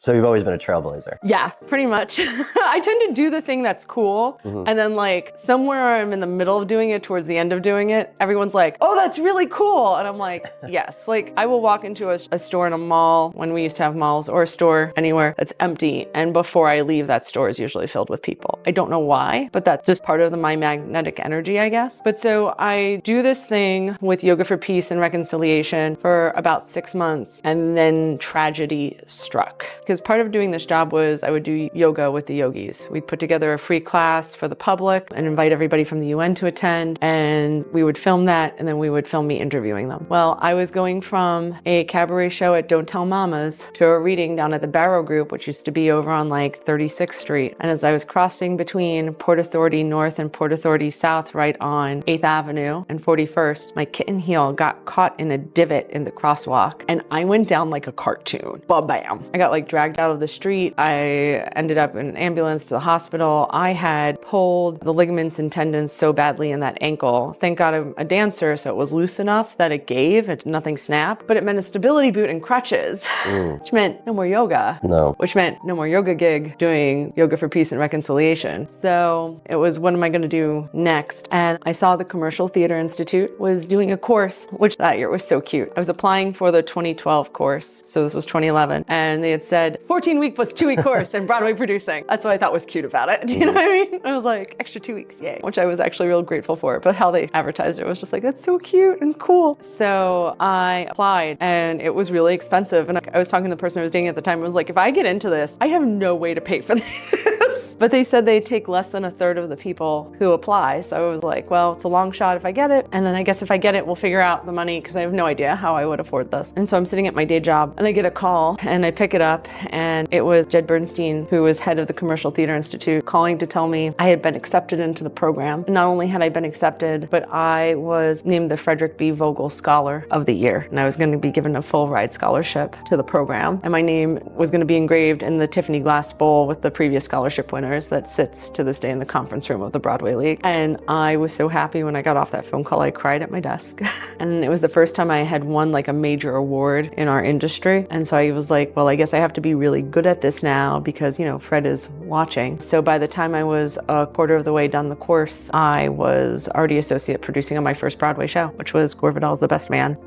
So you've always been a trailblazer. Yeah, pretty much. I tend to do the thing that's cool. And then like somewhere I'm in the middle of doing it, towards the end of doing it, everyone's like, oh, that's really cool. And I'm like, yes. Like I will walk into a store in a mall when we used to have malls, or a store anywhere that's empty. And before I leave, that store is usually filled with people. I don't know why, but that's just part of my magnetic energy, I guess. But so I do this thing with Yoga for Peace and Reconciliation for about 6 months, and then tragedy struck. Because part of doing this job was I would do yoga with the yogis. We'd put together a free class for the public and invite everybody from the UN to attend, and we would film that, and then we would film me interviewing them. Well, I was going from a cabaret show at Don't Tell Mamas to a reading down at the Barrow Group, which used to be over on like 36th Street. And as I was crossing between Port Authority North and Port Authority South, right on 8th Avenue and 41st, my kitten heel got caught in a divot in the crosswalk, and I went down like a cartoon. Ba-bam. I got like dragged out of the street. I ended up in an ambulance to the hospital. I had pulled the ligaments and tendons so badly in that ankle. Thank God I'm a dancer, so it was loose enough that it gave, nothing snapped, but it meant a stability boot and crutches, which meant no more yoga. No. Which meant no more yoga gig doing Yoga for Peace and Reconciliation. So it was, what am I going to do next? And I saw the Commercial Theater Institute was doing a course, which that year was so cute. I was applying for the 2012 course, so this was 2011, and they had said 14-week plus 2-week course in Broadway producing. That's what I thought was cute about it. Do you know what I mean? I was like, extra 2 weeks, yay, which I was actually real grateful for. But how they advertised it was just like, that's so cute and cool. So I applied, and it was really expensive. And I was talking to the person I was dating at the time. I was like, if I get into this, I have no way to pay for this. But they said they take less than a third of the people who apply. So I was like, well, it's a long shot if I get it. And then I guess if I get it, we'll figure out the money, because I have no idea how I would afford this. And so I'm sitting at my day job, and I get a call, and I pick it up, and it was Jed Bernstein, who was head of the Commercial Theater Institute, calling to tell me I had been accepted into the program. And not only had I been accepted, but I was named the Frederick B. Vogel Scholar of the Year. And I was going to be given a full ride scholarship to the program. And my name was going to be engraved in the Tiffany Glass Bowl with the previous scholarship winners that sits to this day in the conference room of the Broadway League. And I was so happy when I got off that phone call. I cried at my desk. And it was the first time I had won like a major award in our industry. And so I was like, well, I guess I have to be really good at this now, because, you know, Fred is watching. So by the time I was a quarter of the way done the course, I was already associate producing on my first Broadway show, which was Gore Vidal's The Best Man.